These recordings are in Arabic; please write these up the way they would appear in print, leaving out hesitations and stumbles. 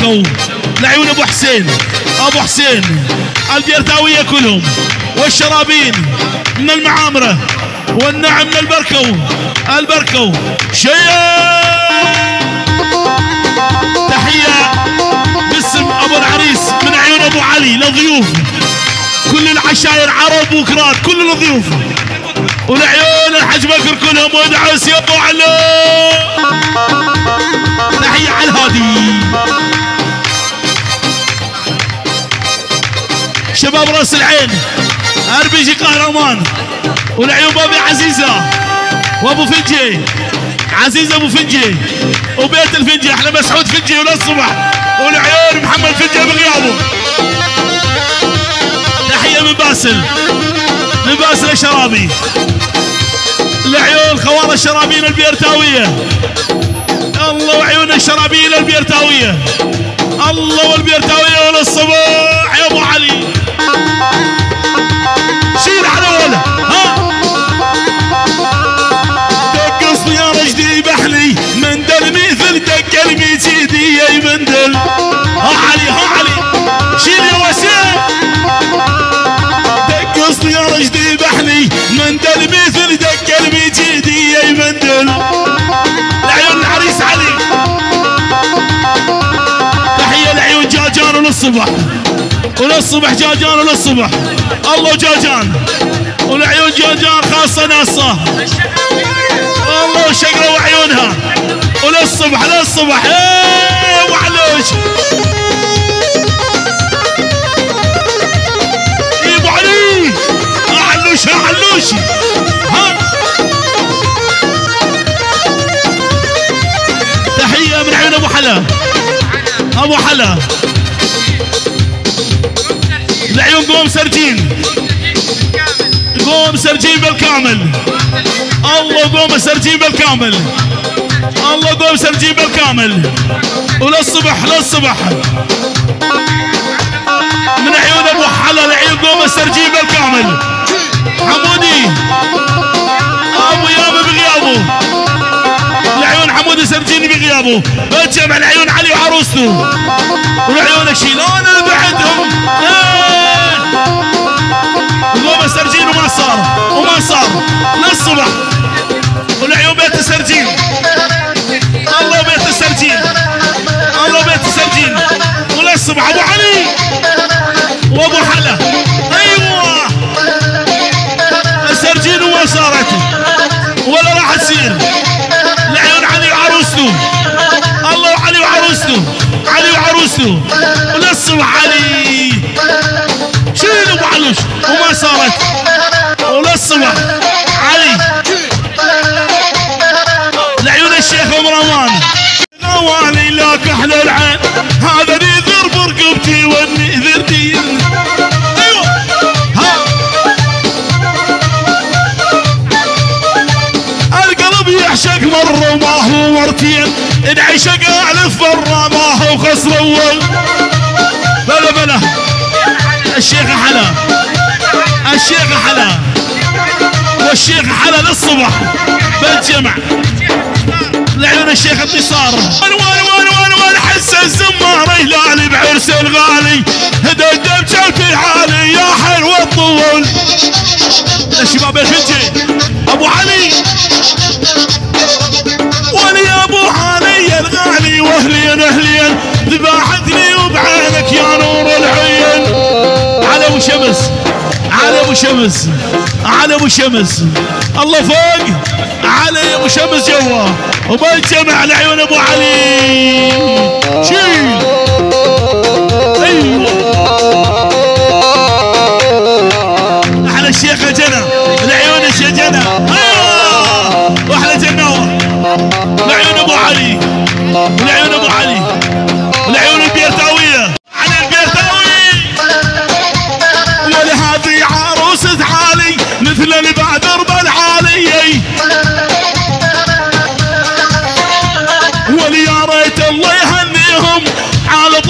البركو لعيون ابو حسين، ابو حسين البيرتاويه كلهم، والشرابين من المعامره، والنعم من البركو، البركو شيء. تحيه باسم ابو العريس من عيون ابو علي للضيوف، كل العشاير عرب وكرات، كل الضيوف، ولعيون الحاج بكر كلهم، ودعس يا ابو علي. تحيه على الهادي. شباب راس العين اربيجي قهرمان، والعيون بابي عزيزه وابو فنجي، عزيزه ابو فنجي وبيت الفنجي، احنا مسعود فنجي وللصبح، والعيون محمد فنجي بغيابه. تحيه من باسل، من باسل الشرابي، العيون خوار الشرابين البيرتاويه، الله وعيون الشرابين البيرتاويه، الله والبيرتاويه وللصباح يا ابو علي. شيل على ولا ها دقصني يا رجدي بحلي مندل مثل دق الميتيدي يا مندل. ها علي ها علي شيل يا وسيم. دقصني يا رجدي بحلي مندل مثل دق الميتيدي يا مندل. العيون العريس علي. تحيه لعيون جاجان وللصبح، وللصبح جاجان وللصبح، الله جاجان، والعيون جاجان خاصة ناصة، الله وشقرة وعيونها، وللصبح للصبح يا ابو علوش. يا ابو علي علوش علوش ها. تحية من عيون ابو حلا، ابو حلا العيون قوم سرجين، قوم سرجين بالكامل، الله قوم سرجين بالكامل، الله قوم سرجين بالكامل، وللصبح للصبح من عيون ابو حلا العيون قوم سرجين بالكامل. حمودي ابو يابا بغيابه، العيون حمودي سرجيني بغيابه، بتجمع العيون علي وعروسته، والعيون شيلون بعدهم قوم سرجين وما صار وما صار للصبح، والعيون بيت السرجين، الله بيت السرجين، الله بيت السرجين، وللصبح ابو علي وابو حلا. ايوه السرجين وما صارت ولا راح تصير. العيون علي وعروسته، الله وعلي وعروسته، علي وعروسته، وللصبح علي شيل ابو علوش وما صارت، وللصبح علي. لعيون الشيخ ام رمان غوالي لك احلى العين، هذا نذر برقبتي والنذر دي. ايوه ها القلب يعشق مره ما هو مرتين، انعشق الف مره ما هو خصر اول. بلا بلا الشيخ حلا، الشيخ حلا، والشيخ حلا للصبح بالجمع. لعيون الشيخ انتصار، وان حس الزمار هلالي بعرس الغالي، هدى الدم شوتي عالي يا حلو الطول. الشباب الفنجي ابو علي، ولي ابو علي الغالي، واهلين اهلين ذبحتني وبعينك يا نور العين. على ابو شمس، على ابو شمس، على ابو شمس، الله فوق علي ابو شمس جوا، وبالجمع لعيون ابو علي شيل. ايوه على الشيخ جنى، لعيون الشيخ جنى، ايوه واحلى جناوه لعيون ابو علي، ولعيون ابو علي، ولعيون البيرتاويه. على البيرتاوي ولهذه عروسة علي مثل البدر بالعالي، وليا ريت الله يهنيهم على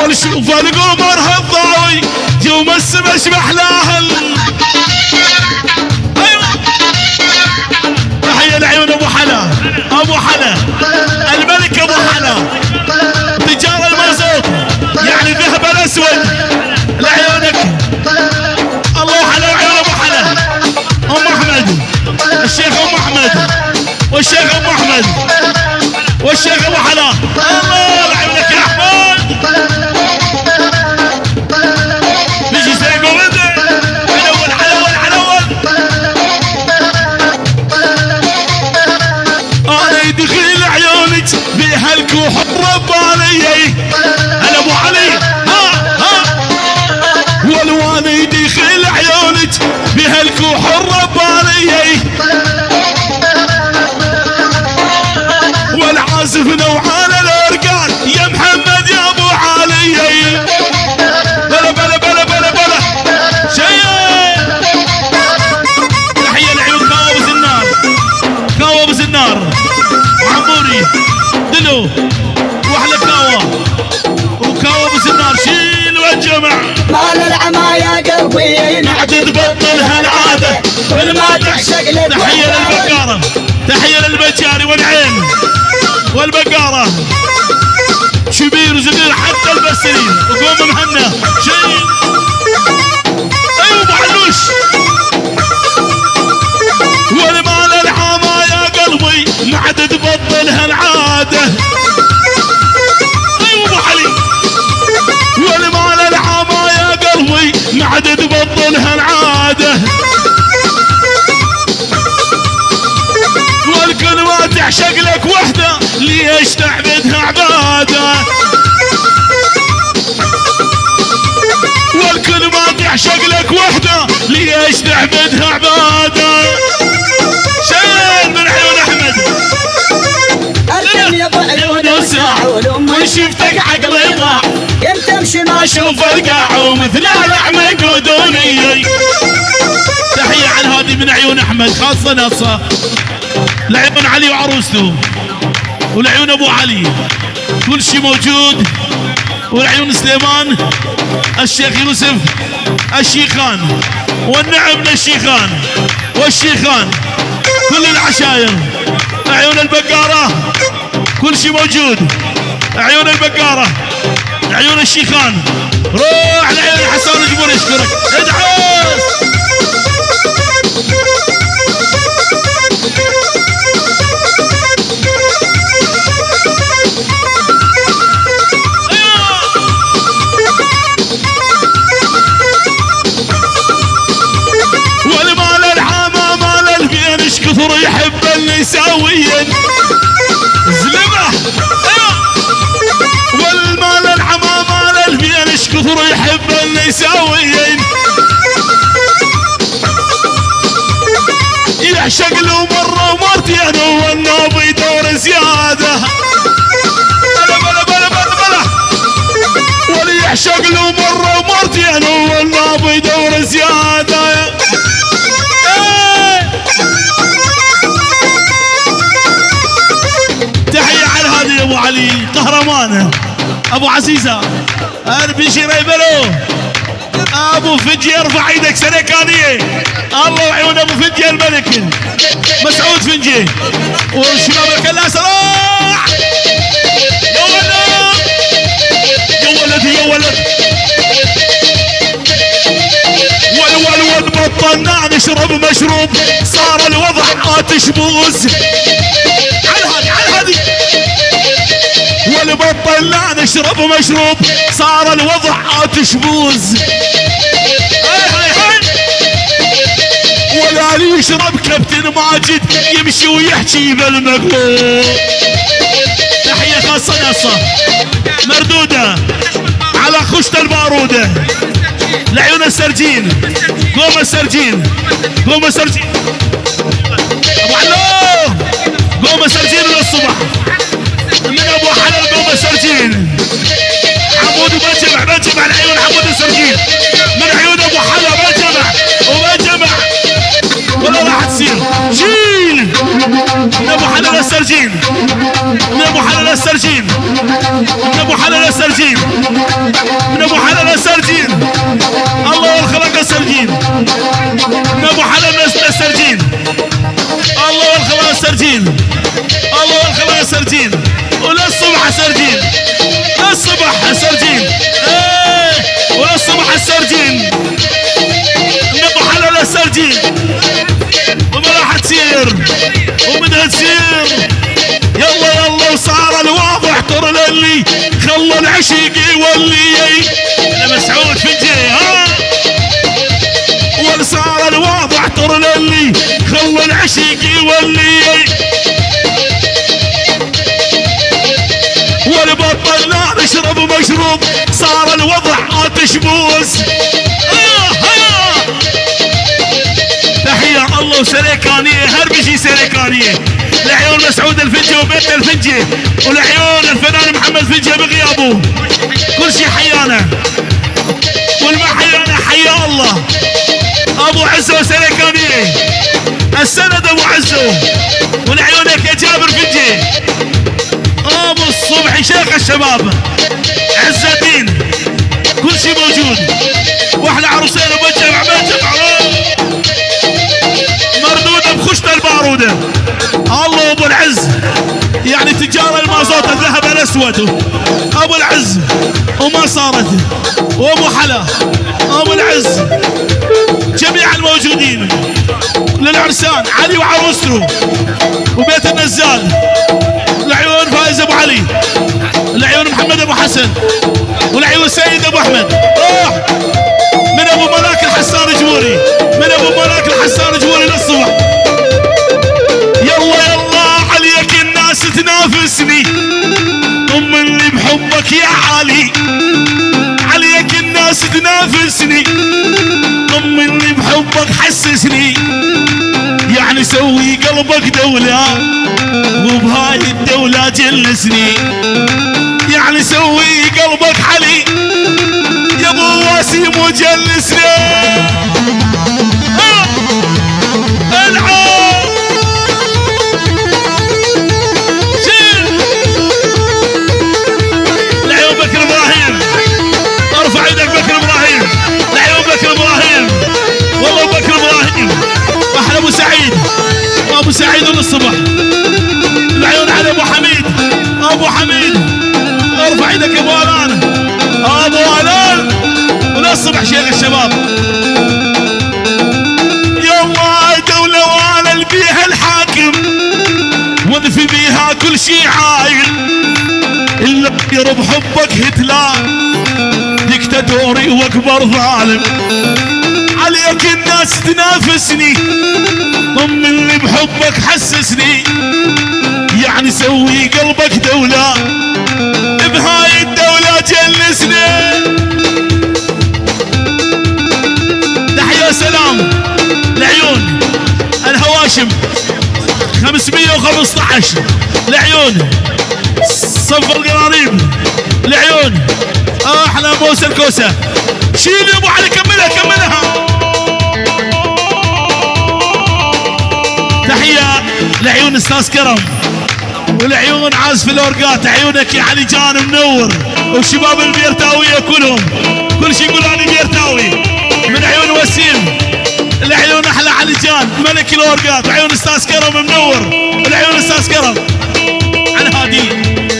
ونشوف القمر هالضاوي يوم السما شبحلاها. ايوه تحية لعيون ابو حلا، ابو حلا الملك ابو حلا تجار المازوت يعني الذهب الاسود لعيونك. الله على عيون ابو حلا. ام احمد الشيخ ام احمد والشيخ ابو احمد والشيخ ابو حلا. الله لعيونك يا احمد. نجي سيقو بدي حلول حلول حلول. انا يدخل عيونك بهالكوح الربانية. هلا ابو علي ها ها. والوانا يدخل عيونك بهالكوح الربانية. والعازف نوعان الارقان يا محمد يا ابو علي. بلا بلا بلا بلا بلا شيء. تحية لعيون كاوبس النار، كاوبس النار وعموري دلو واحلى كاوا وكاوبس النار. شيل والجمع مال العمايا قلبي نعدد بطل هالعادة والما تعشق لك. تحية للبقارة، تحية للبجاري والعين والبقارة شبير وزبير حتى البسرين وقوم مهنا شيء. ايوه ابو علوش. والمال العامة يا قلبي معدد بطل هالعادة. ايوه ابو علي. والمال العامة يا قلبي معدد بطل هالعادة. والكل ما تعشق لك وحده ليش تعبدها عباده. والكل ما تعشق لك وحده ليش تعبدها عباده. شيل من عيون احمد. اركن يا ابو عيون وساعة وشفتك عقلي ضاع. انت امشي ما اشوف القاع ومثل الاعمى قدوني. تحية على هذه من عيون احمد خاصة نصة لعيون علي وعروسته ولعيون ابو علي كل شيء موجود. ولعيون سليمان الشيخ يوسف الشيخان والنعم للشيخان والشيخان كل العشاير. عيون البقارة كل شيء موجود. عيون البقارة عيون الشيخان. روح لعيون حسان الجبور يشكرك. ادعس كثر يحب النساويا زلمه. والمال العمى مال البين كثر يحب النساويا. يعشق له مره ومرتين والنوب يدور زياده. بلا بلا بلا بلا بلا. وليعشق له مره ومرتين والنوب يدور زياده. ابو علي قهرمان ابو عزيزه اربشي ريبلو ابو فدي ارفع ايدك سنكانيه. الله وعيون ابو فدي الملك مسعود فنجي وشباب كلها صلاح. يا ولد يا ولد يا ولد. والولد بطلنا نشرب مشروب صار الوضع تشبوز. على هذه والبطل لا نشرب مشروب صار الوضع تشبوز. ولا يشرب كابتن ماجد يمشي ويحكي بالمقلوب. تحية خاصة نصة مردودة على خشة البارودة لعيون السرجين. قوم السرجين قوم السرجين ابو علو. قوم السرجين للصبح من ابو حلال. قوم السرجين عمود بجمع العيون عمود السرجين من عيون ابو حلا بجمع ولا راح تصير. شيل من ابو حلا للسرجين من ابو حلا السرجين من ابو حلال السرجين من ابو حلال السرجين الله والخلق السرجين من ابو حلال السرجين الله والخلق السرجين الله والخلق السرجين وللصبح السرجين للصبح السرجين وللصبح السرجين من ابو حلال السرجين وما راح تصير ومنها تصير يلا يلا وصار الواضح ترى للي خلى العشيق يولي انا مسعود فنجي ها وصار الواضح ترى للي خلى العشيق يولي ولبطلنا نشرب مشروب صار الوضع تشبوس تحية الله وسليكانية هربشي سليكانية لعيون مسعود الفنجي وبيت الفنجي ولعيون الفنان محمد فنجي بغيابه كل شي حيانا والما حيانا حيا الله ابو عزه وسليكانية السند ابو عزه ولعيونك يا جابر فنجي ابو الصبح شيخ الشباب عز الدين كل شي موجود واحنا عروسين وبجمع مردوده بخشته الباروده الله ابو العز يعني تجار المازوت الذهب الاسود ابو العز وما صارت وابو حلا ابو العز جميع الموجودين للعرسان علي وعروسته وبيت النزال العيون فايز ابو علي العيون محمد ابو حسن والعيون سيد ابو احمد من ابو ملاك الحسان جبوري من ابو ملاك الحسان جبوري للصبح يلا يلا عليك الناس تنافسني طمني بحبك يا علي عليك الناس تنافسني طمني بحبك حسسني يعني سوي قلبك دولة وبهاي الدولة جلسني يعني سوي قلبك حلي يا ابو واسيم وجلسني العب العيون بكر ابراهيم ارفع ايدك بكر ابراهيم العيون بكر ابراهيم والله بكر ابراهيم واحلى ابو سعيد وابو سعيد للصبح العيون على ابو حميد ابو حميد ارفع ايدك يا ابو الان ابو الان وللصبح شيخ الشباب يلا دولة وانا البيها الحاكم وانفي بيها كل شي عايل الا يرب حبك هتلر ديكتاتوري واكبر ظالم عليك الناس تنافسني طمني بحبك حسسني يعني سوي قلبك دولة بهاي الدولة جلسني تحية سلام العيون الهواشم 515 العيون صف القراريب العيون احلى موسى الكوسة شيل يا ابو علي كملها كملها تحية لعيون استاذ كرم والعيون عازف الاورقات عيونك يا علي جان منور والشباب البيرتاوية كلهم كل شيء يقول انا بيرتاوي من عيون وسيم العيون احلى علي جان ملك الاورقات عيون استاذ كرم منور والعيون استاذ كرم على هادي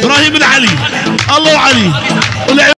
ابراهيم العلي الله وعلي والعيون